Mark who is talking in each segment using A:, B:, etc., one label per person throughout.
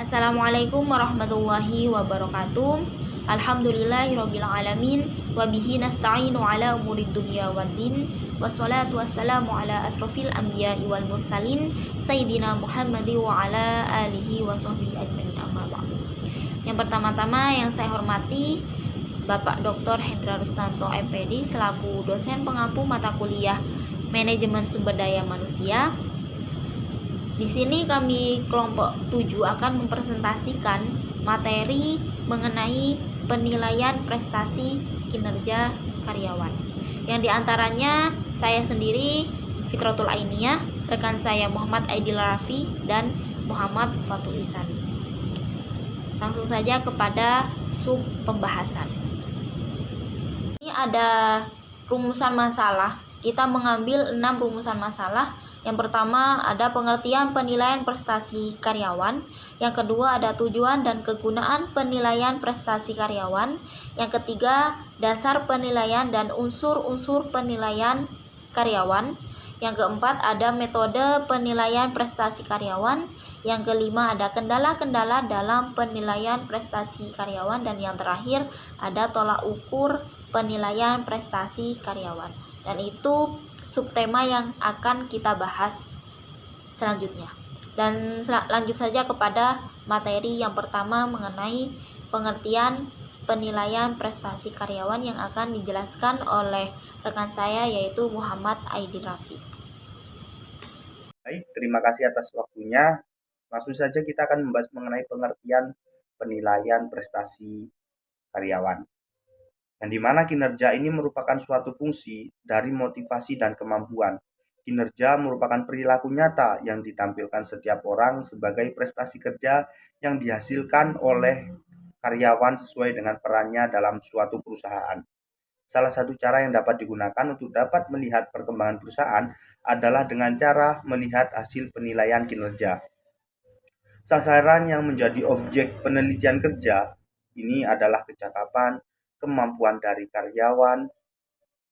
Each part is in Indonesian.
A: Assalamualaikum warahmatullahi wabarakatuh. Alhamdulillahirabbil alamin wa bihi nasta'inu ala umurid dunya waddin. Wassalatu wassalamu ala asrofil anbiya'i wal mursalin sayyidina Muhammadi wa ala alihi wa sahbihi ajmain, amma ba'du. Yang pertama-tama yang saya hormati Bapak Dr. Hendra Rustanto MPD selaku dosen pengampu mata kuliah Manajemen Sumber Daya Manusia. Di sini kami kelompok 7 akan mempresentasikan materi mengenai penilaian prestasi kinerja karyawan. Yang diantaranya saya sendiri, Fikratul Ainiyah, rekan saya Muhammad Aidil Rafi, dan Muhammad Fatul Isani. Langsung saja kepada sub pembahasan. Ini ada rumusan masalah. Kita mengambil 6 rumusan masalah. Yang pertama ada pengertian penilaian prestasi karyawan. Yang kedua ada tujuan dan kegunaan penilaian prestasi karyawan. Yang ketiga dasar penilaian dan unsur-unsur penilaian karyawan. Yang keempat ada metode penilaian prestasi karyawan. Yang kelima ada kendala-kendala dalam penilaian prestasi karyawan. Dan yang terakhir ada tolak ukur penilaian prestasi karyawan. Dan itu subtema yang akan kita bahas selanjutnya. Dan lanjut saja kepada materi yang pertama mengenai pengertian penilaian prestasi karyawan yang akan dijelaskan oleh rekan saya yaitu Muhammad Aidil Rafi.
B: Baik, terima kasih atas waktunya. Langsung saja kita akan membahas mengenai pengertian penilaian prestasi karyawan. Yang dimana kinerja ini merupakan suatu fungsi dari motivasi dan kemampuan. Kinerja merupakan perilaku nyata yang ditampilkan setiap orang sebagai prestasi kerja yang dihasilkan oleh karyawan sesuai dengan perannya dalam suatu perusahaan. Salah satu cara yang dapat digunakan untuk dapat melihat perkembangan perusahaan adalah dengan cara melihat hasil penilaian kinerja. Sasaran yang menjadi objek penelitian kerja ini adalah kecakapan, kemampuan dari karyawan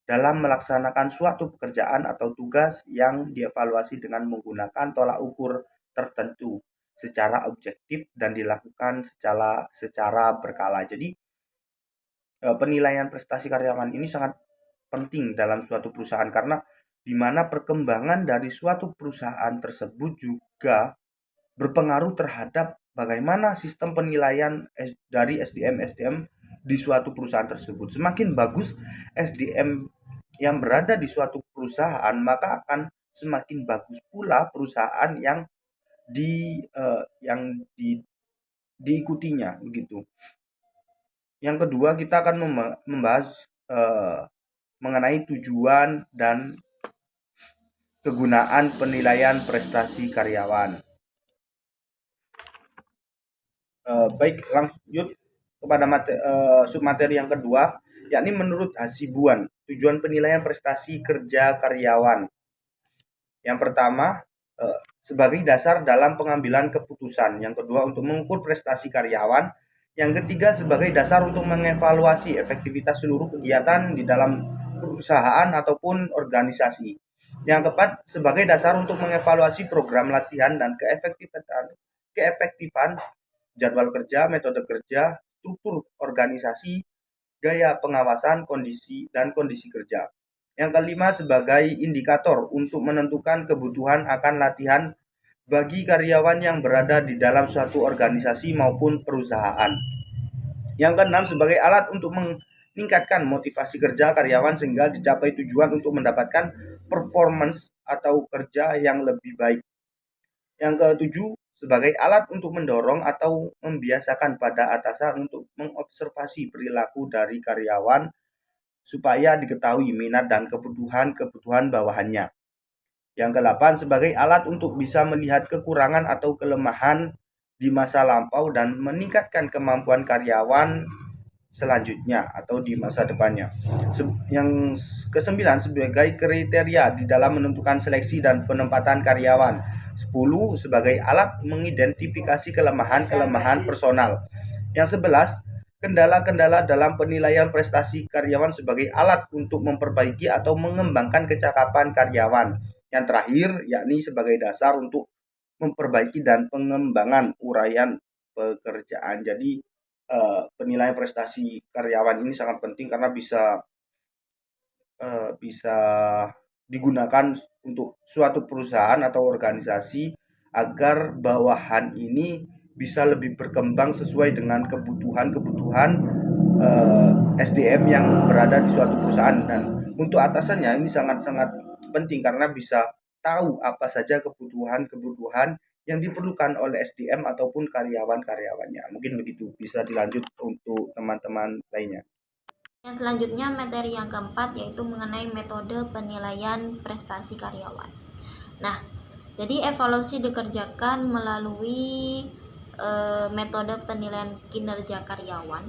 B: dalam melaksanakan suatu pekerjaan atau tugas yang dievaluasi dengan menggunakan tolak ukur tertentu secara objektif dan dilakukan secara berkala. Jadi penilaian prestasi karyawan ini sangat penting dalam suatu perusahaan karena di mana perkembangan dari suatu perusahaan tersebut juga berpengaruh terhadap bagaimana sistem penilaian dari SDM di suatu perusahaan tersebut. Semakin bagus SDM yang berada di suatu perusahaan, maka akan semakin bagus pula perusahaan yang diikutinya begitu. Yang kedua, kita akan membahas mengenai tujuan dan kegunaan penilaian prestasi karyawan. Baik, lanjut kepada submateri yang kedua, yakni menurut Hasibuan, tujuan penilaian prestasi kerja karyawan. Yang pertama, sebagai dasar dalam pengambilan keputusan. Yang kedua, untuk mengukur prestasi karyawan. Yang ketiga, sebagai dasar untuk mengevaluasi efektivitas seluruh kegiatan di dalam perusahaan ataupun organisasi. Yang keempat, sebagai dasar untuk mengevaluasi program latihan dan keefektifan jadwal kerja, metode kerja, struktur organisasi, gaya pengawasan, kondisi kerja. Yang kelima, sebagai indikator untuk menentukan kebutuhan akan latihan bagi karyawan yang berada di dalam suatu organisasi maupun perusahaan. Yang keenam, sebagai alat untuk meningkatkan motivasi kerja karyawan sehingga dicapai tujuan untuk mendapatkan performance atau kerja yang lebih baik. Yang ketujuh, sebagai alat untuk mendorong atau membiasakan pada atasan untuk mengobservasi perilaku dari karyawan supaya diketahui minat dan kebutuhan bawahannya. Yang kedelapan, sebagai alat untuk bisa melihat kekurangan atau kelemahan di masa lampau dan meningkatkan kemampuan karyawan selanjutnya atau di masa depannya. Yang kesembilan, sebagai kriteria di dalam menentukan seleksi dan penempatan karyawan. 10, sebagai alat mengidentifikasi kelemahan-kelemahan personal. Yang 11, kendala-kendala dalam penilaian prestasi karyawan sebagai alat untuk memperbaiki atau mengembangkan kecakapan karyawan. Yang terakhir, yakni sebagai dasar untuk memperbaiki dan pengembangan uraian pekerjaan. Jadi penilaian prestasi karyawan ini sangat penting karena bisa digunakan untuk suatu perusahaan atau organisasi agar bawahan ini bisa lebih berkembang sesuai dengan kebutuhan-kebutuhan SDM yang berada di suatu perusahaan. Dan untuk atasannya ini sangat-sangat penting karena bisa tahu apa saja kebutuhan-kebutuhan yang diperlukan oleh SDM ataupun karyawan-karyawannya. Mungkin begitu, bisa dilanjut untuk teman-teman lainnya.
A: Yang selanjutnya materi yang keempat yaitu mengenai metode penilaian prestasi karyawan. Nah, jadi evaluasi dikerjakan melalui metode penilaian kinerja karyawan.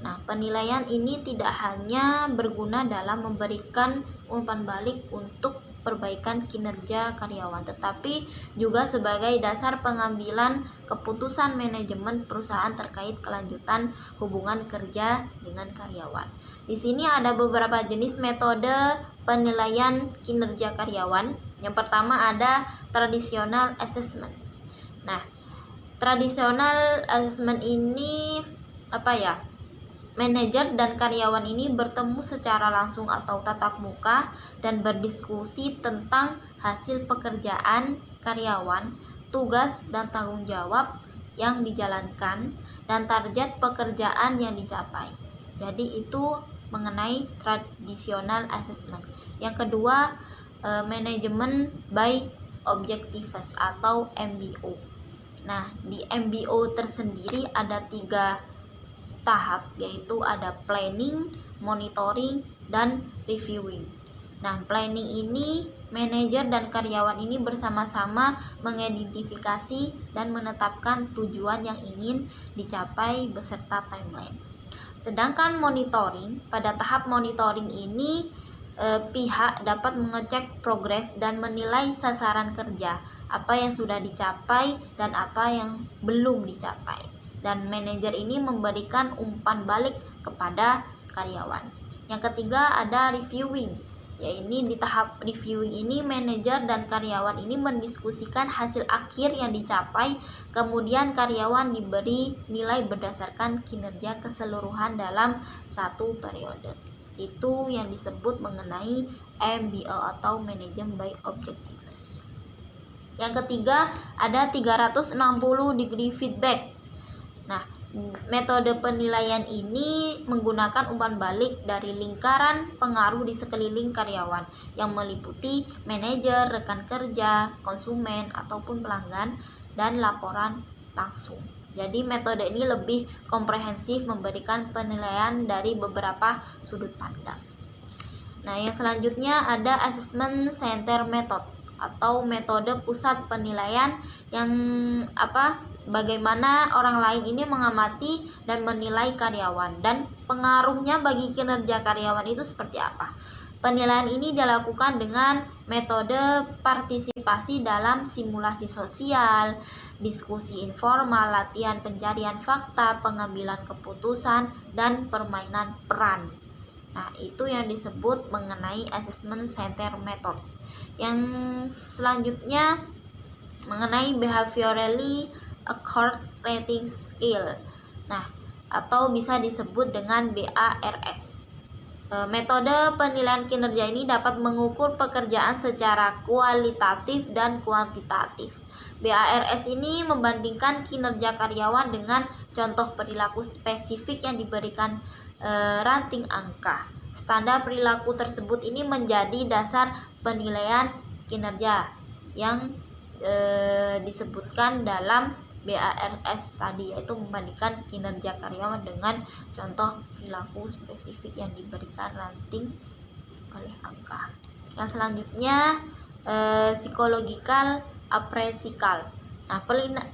A: Nah, penilaian ini tidak hanya berguna dalam memberikan umpan balik untuk perbaikan kinerja karyawan, tetapi juga sebagai dasar pengambilan keputusan manajemen perusahaan terkait kelanjutan hubungan kerja dengan karyawan. Di sini ada beberapa jenis metode penilaian kinerja karyawan. Yang pertama ada traditional assessment. Nah, traditional assessment ini manajer dan karyawan ini bertemu secara langsung atau tatap muka dan berdiskusi tentang hasil pekerjaan karyawan, tugas dan tanggung jawab yang dijalankan, dan target pekerjaan yang dicapai. Jadi itu mengenai traditional assessment. Yang kedua, manajemen by objectives atau MBO. Nah, di MBO tersendiri ada 3 tahap, yaitu ada planning, monitoring, dan reviewing. Nah, planning ini manajer dan karyawan ini bersama-sama mengidentifikasi dan menetapkan tujuan yang ingin dicapai beserta timeline. Sedangkan monitoring, pada tahap monitoring ini pihak dapat mengecek progres dan menilai sasaran kerja, apa yang sudah dicapai dan apa yang belum dicapai. Dan manajer ini memberikan umpan balik kepada karyawan. Yang ketiga ada reviewing, yaitu di tahap reviewing ini manajer dan karyawan ini mendiskusikan hasil akhir yang dicapai, kemudian karyawan diberi nilai berdasarkan kinerja keseluruhan dalam satu periode. Itu yang disebut mengenai MBO atau Management by Objectives. Yang ketiga ada 360 degree feedback. Nah, metode penilaian ini menggunakan umpan balik dari lingkaran pengaruh di sekeliling karyawan yang meliputi manajer, rekan kerja, konsumen, ataupun pelanggan, dan laporan langsung. Jadi metode ini lebih komprehensif, memberikan penilaian dari beberapa sudut pandang. Nah, yang selanjutnya ada assessment center method atau metode pusat penilaian yang bagaimana orang lain ini mengamati dan menilai karyawan dan pengaruhnya bagi kinerja karyawan itu seperti apa. Penilaian ini dilakukan dengan metode partisipasi dalam simulasi sosial, diskusi informal, latihan pencarian fakta, pengambilan keputusan, dan permainan peran. Nah, itu yang disebut mengenai assessment center method. Yang selanjutnya mengenai behaviorally accord rating scale. Nah, atau bisa disebut dengan BARS. Metode penilaian kinerja ini dapat mengukur pekerjaan secara kualitatif dan kuantitatif. BARS ini membandingkan kinerja karyawan dengan contoh perilaku spesifik yang diberikan ranting angka. Standar perilaku tersebut ini menjadi dasar penilaian kinerja yang disebutkan dalam BARS tadi, yaitu membandingkan kinerja karyawan dengan contoh perilaku spesifik yang diberikan ranting oleh angka. Yang selanjutnya psychological appraisal. Nah,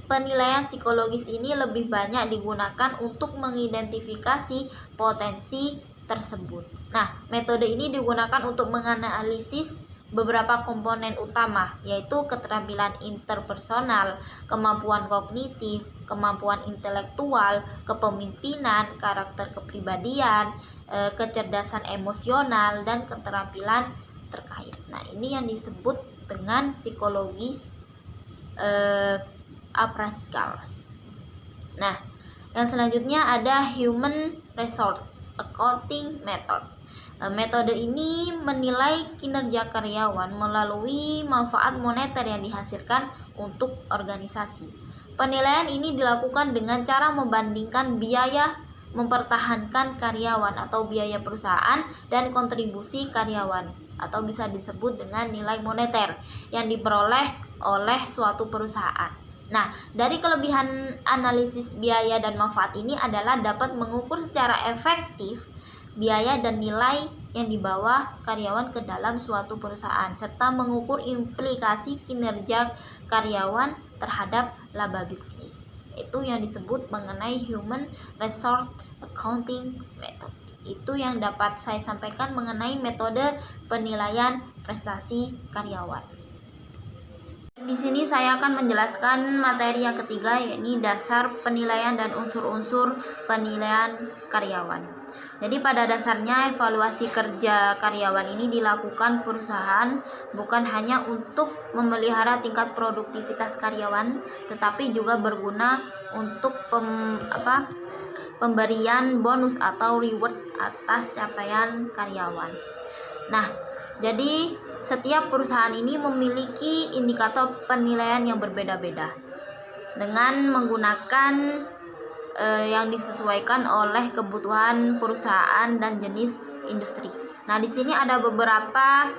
A: penilaian psikologis ini lebih banyak digunakan untuk mengidentifikasi potensi tersebut. Nah, metode ini digunakan untuk menganalisis beberapa komponen utama, yaitu keterampilan interpersonal, kemampuan kognitif, kemampuan intelektual, kepemimpinan, karakter kepribadian, kecerdasan emosional, dan keterampilan terkait. Nah, ini yang disebut dengan psikologis appraisal. Nah, yang selanjutnya ada Human Resource Accounting Method. Metode ini menilai kinerja karyawan melalui manfaat moneter yang dihasilkan untuk organisasi. Penilaian ini dilakukan dengan cara membandingkan biaya mempertahankan karyawan atau biaya perusahaan dan kontribusi karyawan, atau bisa disebut dengan nilai moneter yang diperoleh oleh suatu perusahaan. Nah, dari kelebihan analisis biaya dan manfaat ini adalah dapat mengukur secara efektif biaya dan nilai yang dibawa karyawan ke dalam suatu perusahaan, serta mengukur implikasi kinerja karyawan terhadap laba bisnis. Itu yang disebut mengenai Human Resource Accounting Method. Itu yang dapat saya sampaikan mengenai metode penilaian prestasi karyawan. Di sini saya akan menjelaskan materi yang ketiga, yakni dasar penilaian dan unsur-unsur penilaian karyawan. Jadi pada dasarnya evaluasi kerja karyawan ini dilakukan perusahaan bukan hanya untuk memelihara tingkat produktivitas karyawan, tetapi juga berguna untuk pemberian bonus atau reward atas capaian karyawan. Nah, jadi setiap perusahaan ini memiliki indikator penilaian yang berbeda-beda dengan menggunakan yang disesuaikan oleh kebutuhan perusahaan dan jenis industri. Nah, di sini ada beberapa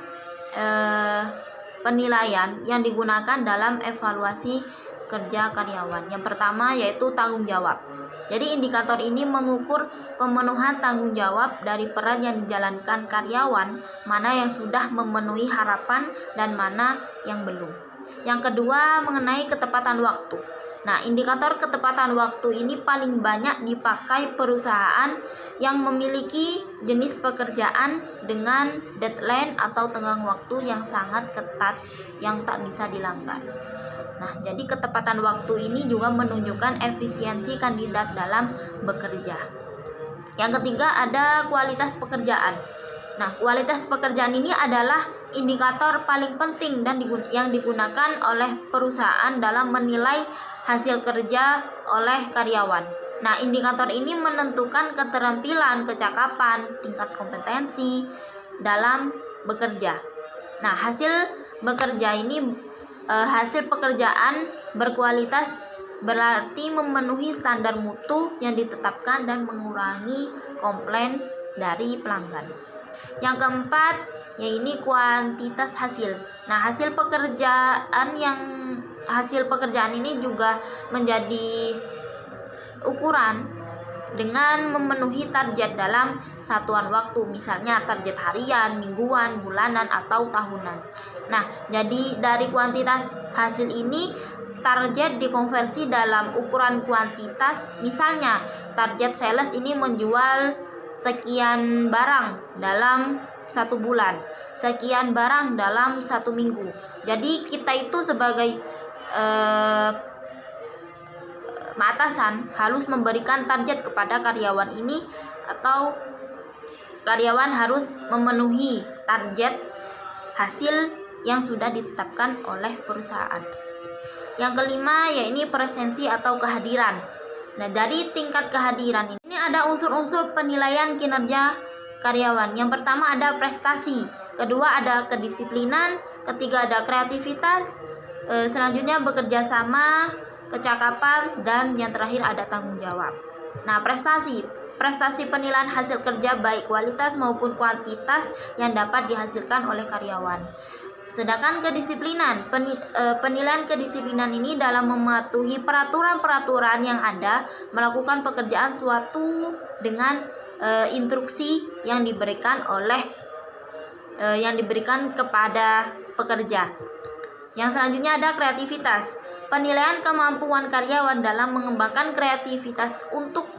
A: penilaian yang digunakan dalam evaluasi kerja karyawan. Yang pertama yaitu tanggung jawab. Jadi indikator ini mengukur pemenuhan tanggung jawab dari peran yang dijalankan karyawan, mana yang sudah memenuhi harapan dan mana yang belum. Yang kedua mengenai ketepatan waktu. Nah, indikator ketepatan waktu ini paling banyak dipakai perusahaan yang memiliki jenis pekerjaan dengan deadline atau tenggang waktu yang sangat ketat yang tak bisa dilanggar. Nah, jadi ketepatan waktu ini juga menunjukkan efisiensi kandidat dalam bekerja. Yang ketiga ada kualitas pekerjaan. Nah, kualitas pekerjaan ini adalah indikator paling penting dan yang digunakan oleh perusahaan dalam menilai hasil kerja oleh karyawan. Nah, indikator ini menentukan keterampilan, kecakapan, tingkat kompetensi dalam bekerja. Nah, hasil pekerjaan berkualitas berarti memenuhi standar mutu yang ditetapkan dan mengurangi komplain dari pelanggan. Yang keempat, yaitu kuantitas hasil. Nah, hasil pekerjaan ini juga menjadi ukuran dengan memenuhi target dalam satuan waktu, misalnya target harian, mingguan, bulanan, atau tahunan. Nah, jadi dari kuantitas hasil ini target dikonversi dalam ukuran kuantitas. Misalnya target sales ini menjual sekian barang dalam 1 bulan, sekian barang dalam 1 minggu. Jadi kita itu sebagai atasan harus memberikan target kepada karyawan ini, atau karyawan harus memenuhi target hasil yang sudah ditetapkan oleh perusahaan. Yang kelima yaitu presensi atau kehadiran. Nah, dari tingkat kehadiran ini ada unsur-unsur penilaian kinerja karyawan. Yang pertama ada prestasi, kedua ada kedisiplinan, ketiga ada kreativitas, selanjutnya bekerja sama, kecakapan, dan yang terakhir ada tanggung jawab. Nah, prestasi penilaian hasil kerja baik kualitas maupun kuantitas yang dapat dihasilkan oleh karyawan. Sedangkan kedisiplinan, penilaian kedisiplinan ini dalam mematuhi peraturan-peraturan yang ada, melakukan pekerjaan suatu dengan instruksi yang diberikan kepada pekerja. Yang selanjutnya ada kreativitas. Penilaian kemampuan karyawan dalam mengembangkan kreativitas untuk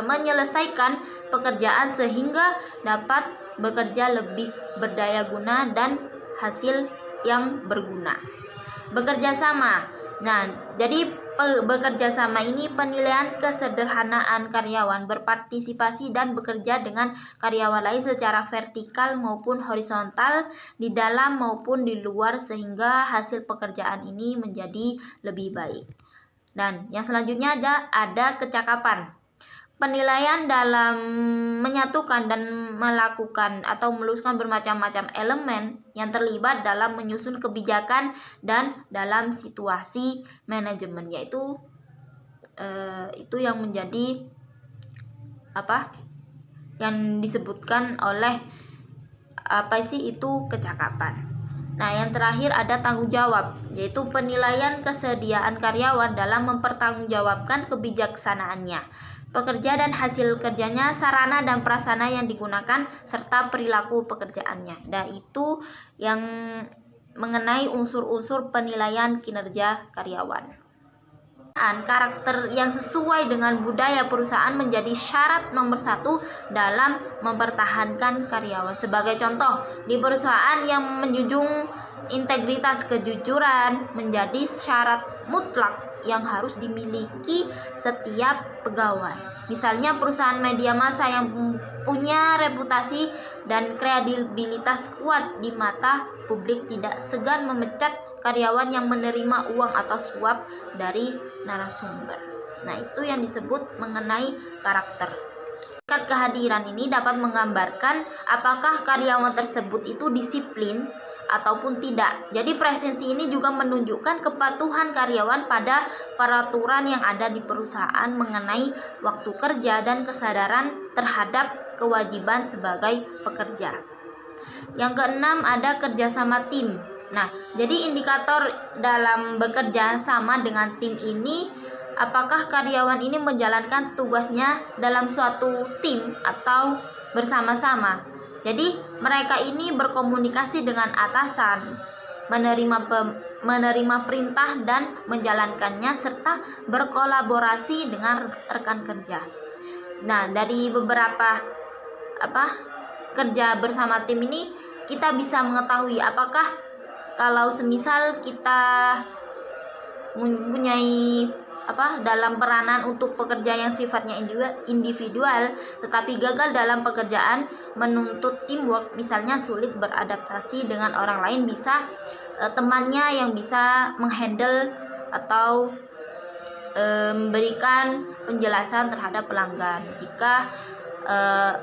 A: menyelesaikan pekerjaan sehingga dapat bekerja lebih berdaya guna dan hasil yang berguna. Bekerja sama. Nah, jadi bekerja sama ini penilaian kesederhanaan karyawan berpartisipasi dan bekerja dengan karyawan lain secara vertikal maupun horizontal, di dalam maupun di luar, sehingga hasil pekerjaan ini menjadi lebih baik. Dan yang selanjutnya ada kecakapan. Penilaian dalam menyatukan dan melakukan atau meluluskan bermacam-macam elemen yang terlibat dalam menyusun kebijakan dan dalam situasi manajemen, yaitu itu yang menjadi yang disebutkan oleh itu kecakapan. Nah, yang terakhir ada tanggung jawab, yaitu penilaian kesediaan karyawan dalam mempertanggungjawabkan kebijaksanaannya, pekerja dan hasil kerjanya, sarana dan prasarana yang digunakan, serta perilaku pekerjaannya. Dan itu yang mengenai unsur-unsur penilaian kinerja karyawan. Karakter yang sesuai dengan budaya perusahaan menjadi syarat nomor 1 dalam mempertahankan karyawan. Sebagai contoh, di perusahaan yang menjunjung integritas kejujuran menjadi syarat mutlak yang harus dimiliki setiap pegawai. Misalnya perusahaan media massa yang punya reputasi dan kredibilitas kuat di mata publik tidak segan memecat karyawan yang menerima uang atau suap dari narasumber. Nah, itu yang disebut mengenai karakter. Tingkat kehadiran ini dapat menggambarkan apakah karyawan tersebut itu disiplin ataupun tidak. Jadi presensi ini juga menunjukkan kepatuhan karyawan pada peraturan yang ada di perusahaan mengenai waktu kerja dan kesadaran terhadap kewajiban sebagai pekerja. Yang keenam ada kerjasama tim. Nah, jadi indikator dalam bekerja sama dengan tim ini, apakah karyawan ini menjalankan tugasnya dalam suatu tim atau bersama-sama. Jadi mereka ini berkomunikasi dengan atasan, menerima perintah dan menjalankannya, serta berkolaborasi dengan rekan kerja. Nah, dari beberapa kerja bersama tim ini kita bisa mengetahui apakah kalau semisal kita mempunyai dalam peranan untuk pekerja yang sifatnya individual tetapi gagal dalam pekerjaan, menuntut teamwork, misalnya sulit beradaptasi dengan orang lain, bisa temannya yang bisa menghandle atau memberikan penjelasan terhadap pelanggan jika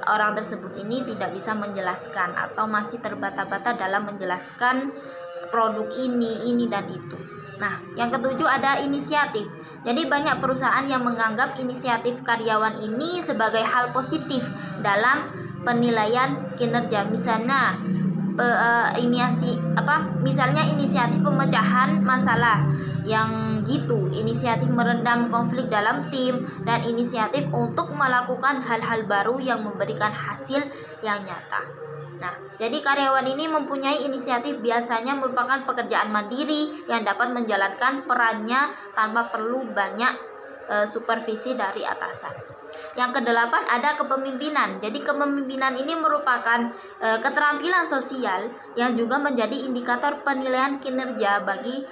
A: orang tersebut ini tidak bisa menjelaskan atau masih terbata-bata dalam menjelaskan produk ini dan itu. Nah, yang ketujuh ada inisiatif. Jadi banyak perusahaan yang menganggap inisiatif karyawan ini sebagai hal positif dalam penilaian kinerja. Misalnya inisiatif pemecahan masalah yang inisiatif meredam konflik dalam tim, dan inisiatif untuk melakukan hal-hal baru yang memberikan hasil yang nyata. Nah, jadi karyawan ini mempunyai inisiatif biasanya merupakan pekerjaan mandiri yang dapat menjalankan perannya tanpa perlu banyak supervisi dari atasan. Yang kedelapan ada kepemimpinan. Jadi kepemimpinan ini merupakan keterampilan sosial yang juga menjadi indikator penilaian kinerja bagi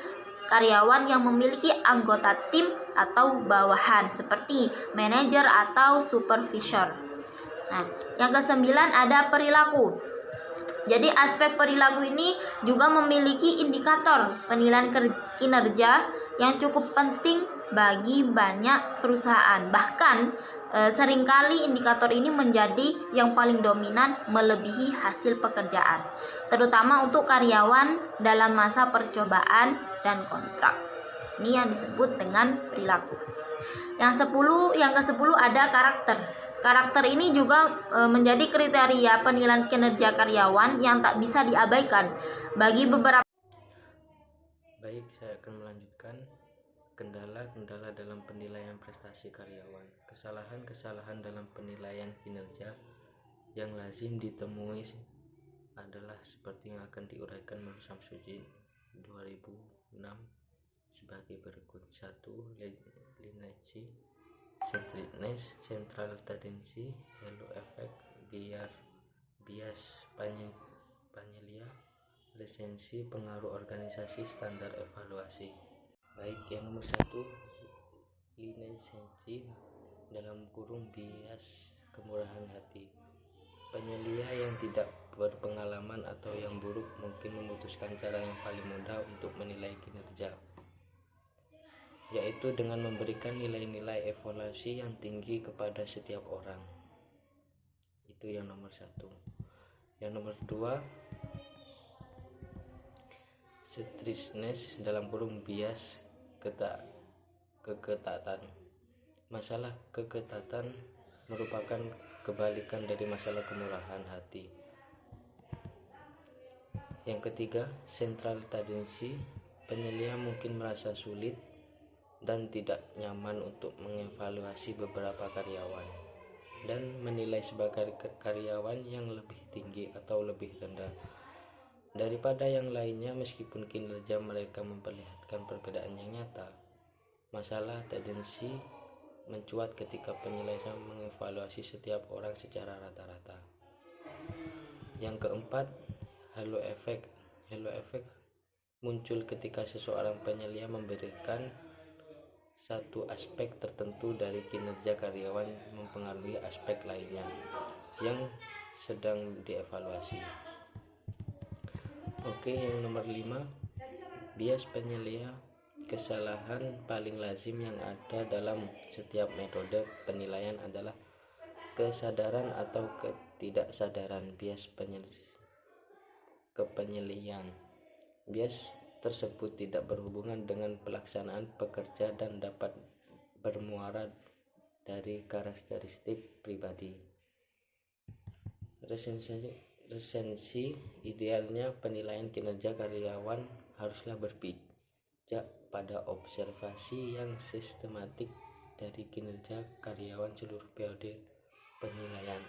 A: karyawan yang memiliki anggota tim atau bawahan seperti manajer atau supervisor. Nah, yang kesembilan ada perilaku. Jadi aspek perilaku ini juga memiliki indikator penilaian kinerja yang cukup penting bagi banyak perusahaan. Bahkan seringkali indikator ini menjadi yang paling dominan melebihi hasil pekerjaan, terutama untuk karyawan dalam masa percobaan dan kontrak. Ini yang disebut dengan perilaku. Yang ke-10 ada karakter. Karakter ini juga menjadi kriteria penilaian kinerja karyawan yang tak bisa diabaikan bagi beberapa.
C: Baik, saya akan melanjutkan kendala-kendala dalam penilaian prestasi karyawan. Kesalahan-kesalahan dalam penilaian kinerja yang lazim ditemui adalah seperti yang akan diuraikan menurut Samsudin 2006 sebagai berikut. 1. Lineage, centeredness, central tendency, halo effect, bias Panelia, resensi, pengaruh organisasi, standar evaluasi. Baik, yang nomor 1, lineage dalam kurung bias kemurahan hati. Penyelia yang tidak berpengalaman atau yang buruk mungkin memutuskan cara yang paling mudah untuk menilai kinerja. yaitu dengan memberikan nilai-nilai evaluasi yang tinggi kepada setiap orang. Itu yang nomor 1. Yang nomor 2, strictness dalam kurung bias keketatan. Masalah keketatan merupakan kebalikan dari masalah kemurahan hati. Yang ketiga, central tendency. Penyelia mungkin merasa sulit dan tidak nyaman untuk mengevaluasi beberapa karyawan dan menilai sebagai karyawan yang lebih tinggi atau lebih rendah daripada yang lainnya meskipun kinerja mereka memperlihatkan perbedaan yang nyata. Masalah tendensi mencuat ketika penyelesaian mengevaluasi setiap orang secara rata-rata. Yang keempat, halo effect. Halo effect muncul ketika seseorang penyelia memberikan satu aspek tertentu dari kinerja karyawan mempengaruhi aspek lainnya yang sedang dievaluasi. Oke, yang nomor 5, bias penyelia. Kesalahan paling lazim yang ada dalam setiap metode penilaian adalah kesadaran atau ketidaksadaran bias kepenyelian. Bias tersebut tidak berhubungan dengan pelaksanaan pekerja dan dapat bermuara dari karakteristik pribadi. Resensi idealnya penilaian kinerja karyawan haruslah berpijak pada observasi yang sistematik dari kinerja karyawan seluruh periode penilaian.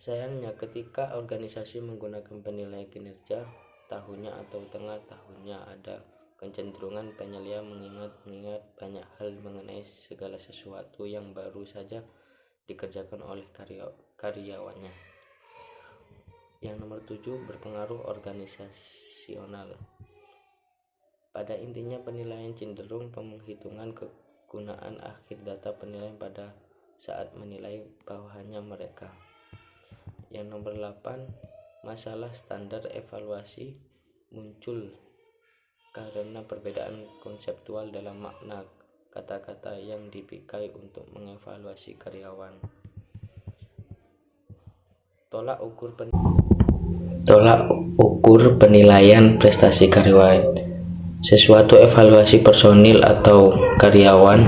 C: Sayangnya ketika organisasi menggunakan penilaian kinerja tahunnya atau tengah tahunnya, ada kecenderungan penyelia mengingat banyak hal mengenai segala sesuatu yang baru saja dikerjakan oleh karyawannya. Yang nomor 7, berpengaruh organisasional. Pada intinya penilaian cenderung penghitungan kegunaan akhir data penilaian pada saat menilai bawahannya mereka. Yang nomor 8, masalah standar evaluasi muncul karena perbedaan konseptual dalam makna kata-kata yang dipakai untuk mengevaluasi karyawan. Tolak ukur penilaian prestasi karyawan. Sesuatu evaluasi personil atau karyawan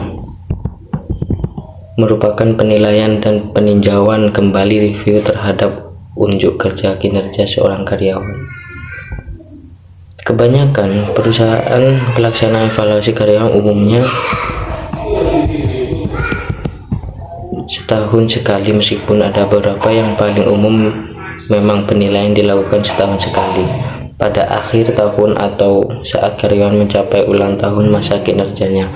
C: merupakan penilaian dan peninjauan kembali review terhadap unjuk kerja kinerja seorang karyawan. Kebanyakan perusahaan pelaksana evaluasi karyawan umumnya setahun sekali, meskipun ada beberapa yang paling umum memang penilaian dilakukan setahun sekali, pada akhir tahun atau saat karyawan mencapai ulang tahun masa kinerjanya.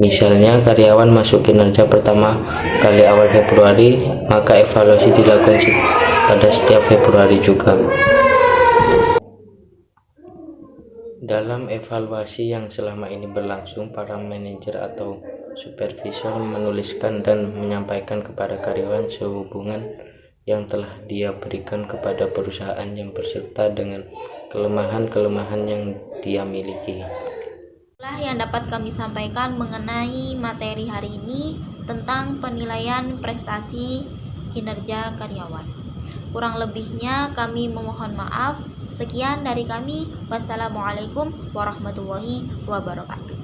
C: Misalnya karyawan masuk kinerja pertama kali awal Februari, maka evaluasi dilakukan pada setiap Februari juga. Dalam evaluasi yang selama ini berlangsung, para manajer atau supervisor menuliskan dan menyampaikan kepada karyawan sehubungan yang telah dia berikan kepada perusahaan yang berserta dengan kelemahan-kelemahan yang dia miliki.
A: Itulah yang dapat kami sampaikan mengenai materi hari ini tentang penilaian prestasi kinerja karyawan. Kurang lebihnya kami memohon maaf. Sekian dari kami. Wassalamualaikum warahmatullahi wabarakatuh.